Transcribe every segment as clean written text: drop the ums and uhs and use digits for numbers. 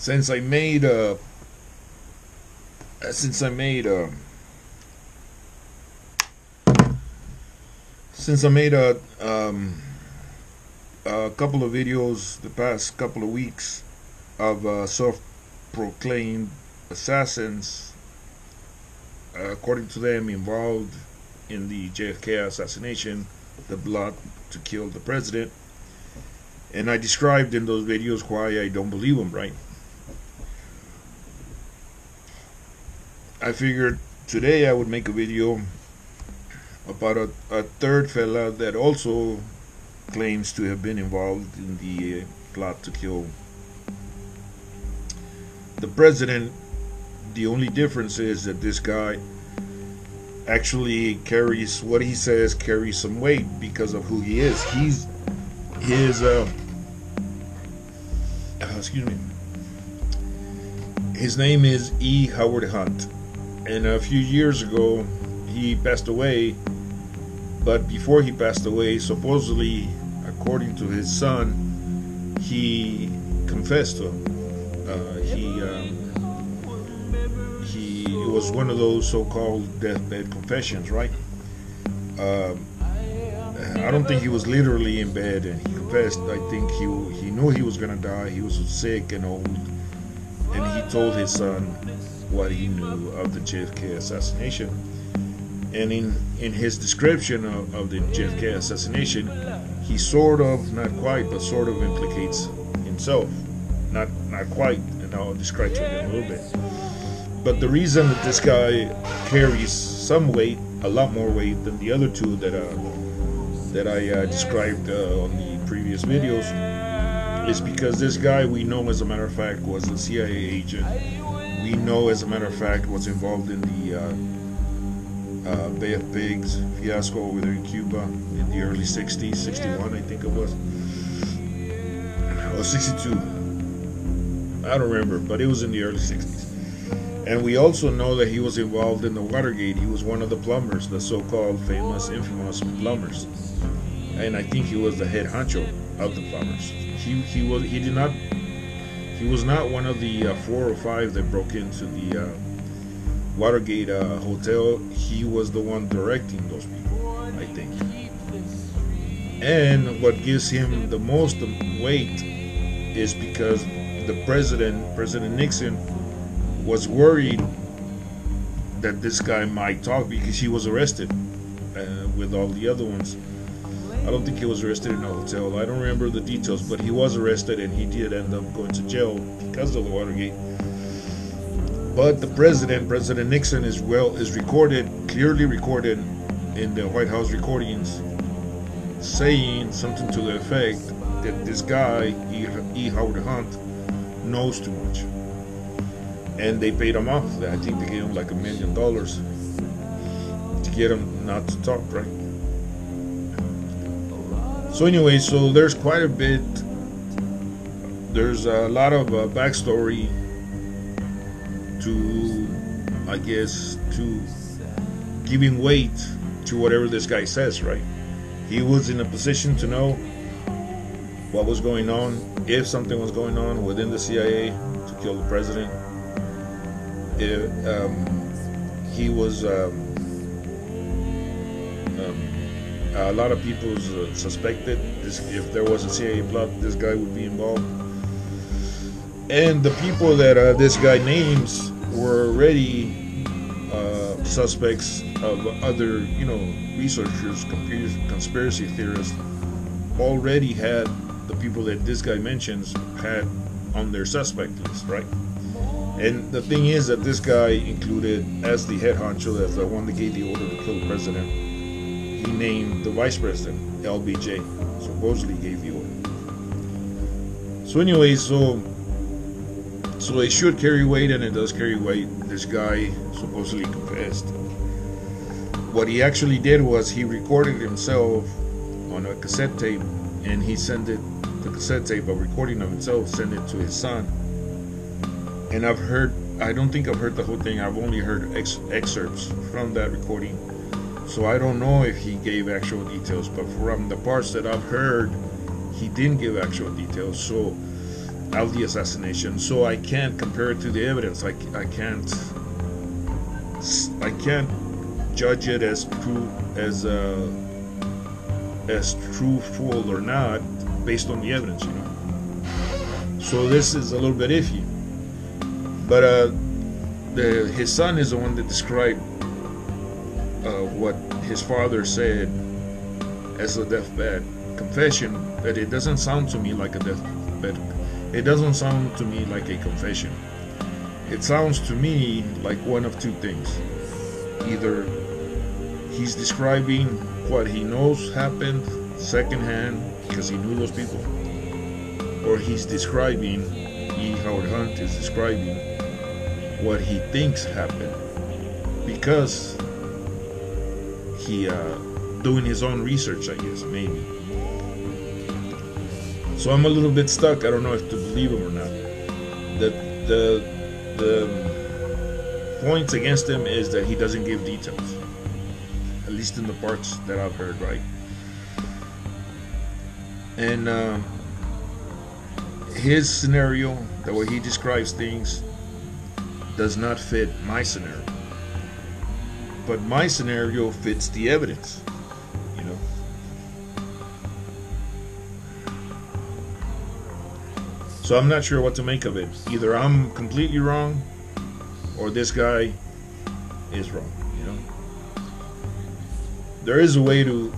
since I made since I made since I made a couple of videos the past couple of weeks of self-proclaimed assassins, according to them, involved in the JFK assassination, the plot to kill the president. And I described in those videos why I don't believe them, right? I figured today I would make a video about a third fella that also claims to have been involved in the plot to kill the president. The only difference is that this guy actually carries, what he says carries some weight because of who he is. He's excuse me. His name is E. Howard Hunt, and a few years ago he passed away. But before he passed away, supposedly, according to his son, he confessed to him. It was one of those so-called deathbed confessions, right? I don't think he was literally in bed and he confessed. I think he knew he was gonna die. He was sick and old, and he told his son what he knew of the JFK assassination. And in his description of the JFK assassination, he sort of, not quite, but sort of implicates himself. Not quite, and I'll describe to you in a little bit. But the reason that this guy carries some weight, a lot more weight than the other two that I described on the previous videos, is because this guy, we know as a matter of fact, was a CIA agent. We know as a matter of fact was involved in the Bay of Pigs fiasco over there in Cuba in the early 60s, 61 I think it was, or 62, I don't remember, but it was in the early 60s. And we also know that he was involved in the Watergate. He was one of the plumbers, the so-called famous, infamous plumbers, and I think he was the head honcho of the plumbers. He was not one of the 4 or 5 that broke into the Watergate hotel. He was the one directing those people, I think. And what gives him the most weight is because the President Nixon, was worried that this guy might talk, because he was arrested with all the other ones. I don't think he was arrested in a hotel. I don't remember the details, but he was arrested and he did end up going to jail because of the Watergate. But the President Nixon, is recorded, clearly recorded in the White House recordings, saying something to the effect that this guy, E. Howard Hunt, knows too much. And they paid him off. I think they gave him like $1 million to get him not to talk, right? So anyway, so there's quite a bit. There's a lot of backstory to, I guess, to giving weight to whatever this guy says, right? He was in a position to know what was going on, if something was going on within the CIA to kill the president. He was a lot of people suspected if there was a CIA plot, this guy would be involved. And the people that this guy names were already suspects of other, researchers, conspiracy theorists, already had the people that this guy mentions had on their suspect list, right? And the thing is that this guy included, as the head honcho, as the one that gave the order to kill the president, he named the vice president, LBJ, supposedly gave the order. So anyway, so it should carry weight, and it does carry weight. This guy supposedly confessed. What he actually did was he recorded himself on a cassette tape, and he sent it, the cassette tape of recording of himself, sent it to his son. And I don't think I've heard the whole thing. I've only heard excerpts from that recording. So I don't know if he gave actual details, but from the parts that I've heard, he didn't give actual details. So of the assassination, so I can't compare it to the evidence. I can't judge it as true as truthful or not based on the evidence, you know. So this is a little bit iffy. But his son is the one that described what his father said as a deathbed confession. That it doesn't sound to me like a deathbed. It doesn't sound to me like a confession. It sounds to me like one of two things. Either he's describing what he knows happened secondhand because he knew those people, or he's describing, Howard Hunt is describing what he thinks happened because he doing his own research, I guess, maybe. So I'm a little bit stuck. I don't know if to believe him or not. The points against him is that he doesn't give details, at least in the parts that I've heard, right? And his scenario, the way he describes things, does not fit my scenario. But my scenario fits the evidence, you know. So I'm not sure what to make of it. Either I'm completely wrong, or this guy is wrong, you know. There is a way to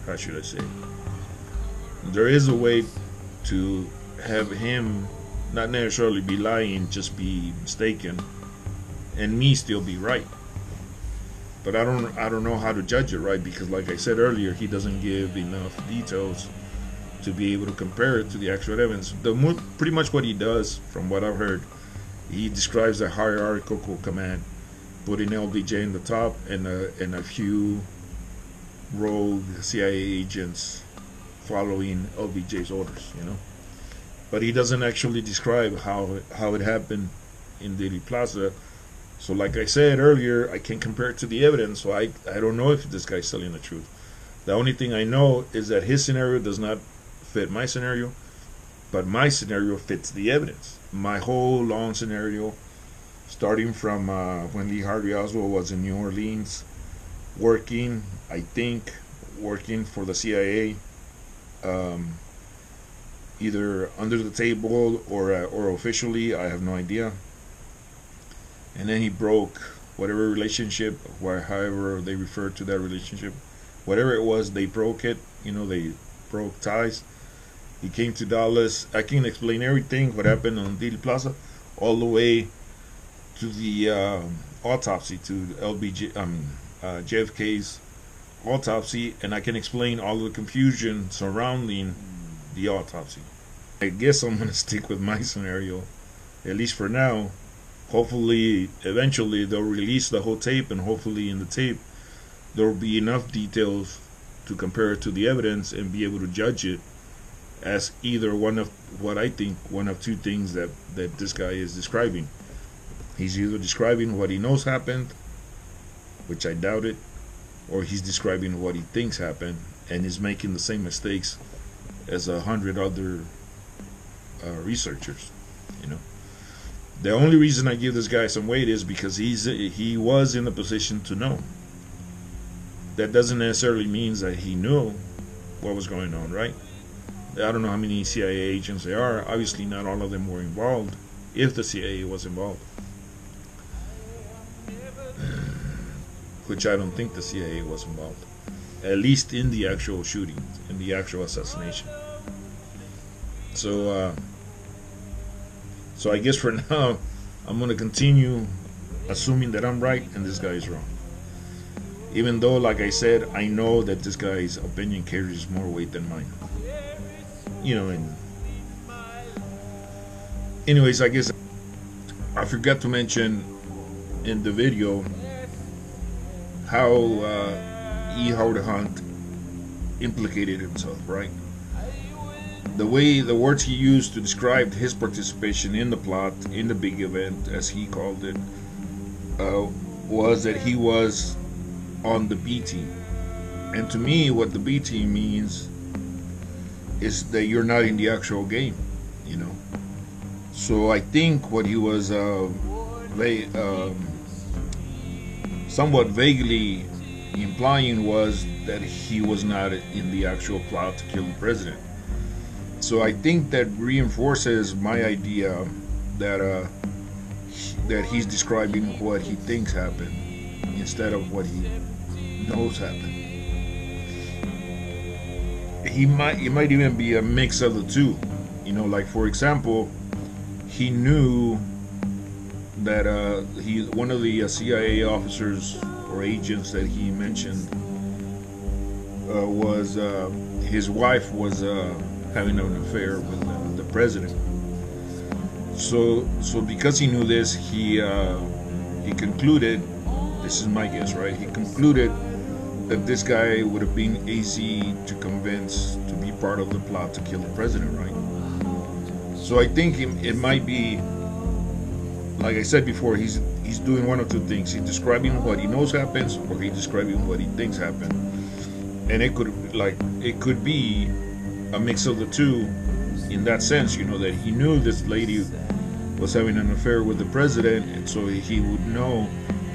how should I say? There is a way to have him not necessarily be lying, just be mistaken, and me still be right. But I don't know how to judge it, right? Because like I said earlier, he doesn't give enough details to be able to compare it to the actual evidence. Pretty much what he does, from what I've heard, he describes a hierarchical command, putting LBJ in the top and a few rogue CIA agents following LBJ's orders, you know. But he doesn't actually describe how it happened in Dealey Plaza. So like I said earlier, I can't compare it to the evidence, so I don't know if this guy's telling the truth. The only thing I know is that his scenario does not fit my scenario, but my scenario fits the evidence. My whole long scenario, starting from when Lee Harvey Oswald was in New Orleans, working for the CIA, either under the table or officially, I have no idea. And then he broke whatever relationship, however they refer to that relationship, whatever it was, they broke it. You know, they broke ties. He came to Dallas. I can explain everything what happened on Dealey Plaza, all the way to the autopsy, to JFK's autopsy, and I can explain all the confusion surrounding the autopsy. I guess I'm gonna stick with my scenario, at least for now. Hopefully, eventually they'll release the whole tape, and hopefully in the tape there will be enough details to compare it to the evidence and be able to judge it as either one of what I think one of two things that this guy is describing. He's either describing what he knows happened, which I doubt it, or he's describing what he thinks happened and is making the same mistakes as 100 other researchers, you know. The only reason I give this guy some weight is because he was in a position to know. That doesn't necessarily mean that he knew what was going on, right? I don't know how many CIA agents there are. Obviously not all of them were involved, if the CIA was involved, which I don't think the CIA was involved, at least in the actual shooting, in the actual assassination. So I guess for now I'm going to continue assuming that I'm right and this guy is wrong, even though, like I said, I know that this guy's opinion carries more weight than mine, you know. And anyways, I guess I forgot to mention in the video how Howard Hunt implicated himself, right? The words he used to describe his participation in the plot, in the big event, as he called it, was that he was on the B team. And to me, what the B team means is that you're not in the actual game, you know. So I think what he was somewhat vaguely implying was that he was not in the actual plot to kill the president. So I think that reinforces my idea that that he's describing what he thinks happened instead of what he knows happened. It might even be a mix of the two. You know, like for example, he knew that one of the CIA officers or agents that he mentioned was his wife was having an affair with the president. So because he knew this, he concluded. This is my guess, right? He concluded that this guy would have been easy to convince to be part of the plot to kill the president, right? So I think it might be, like I said before, he's doing one of two things. He's describing what he knows happens, or he's describing what he thinks happened. And it could be a mix of the two, in that sense, you know, that he knew this lady was having an affair with the president, and so he would know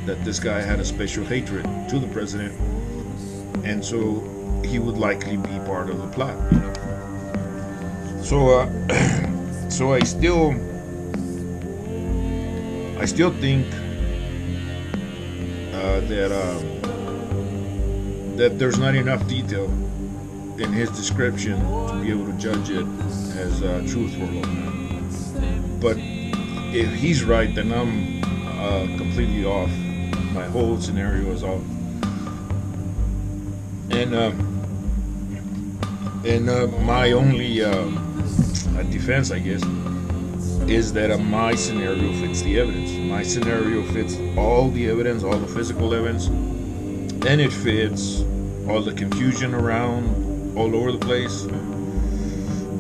that this guy had a special hatred to the president, and so he would likely be part of the plot, you know. So so I still think that there's not enough detail in his description to be able to judge it as truthful or not. But if he's right, then I'm completely off. My whole scenario is off. And my only defense, I guess, is that my scenario fits the evidence. My scenario fits all the evidence, all the physical evidence, and it fits all the confusion around all over the place,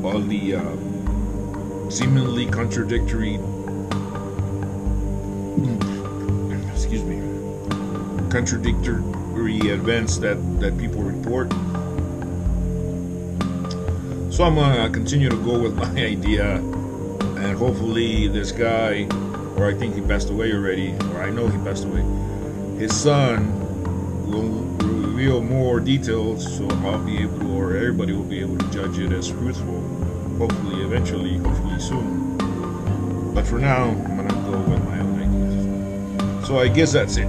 all the seemingly contradictory, contradictory events that people report. So I'm gonna continue to go with my idea, and hopefully this guy, or I think he passed away already, or I know he passed away, his son will reveal more details, so I'll be able to, or everybody will be able to judge it as truthful, hopefully eventually, hopefully soon. But for now, I'm gonna go with my own ideas. So I guess that's it.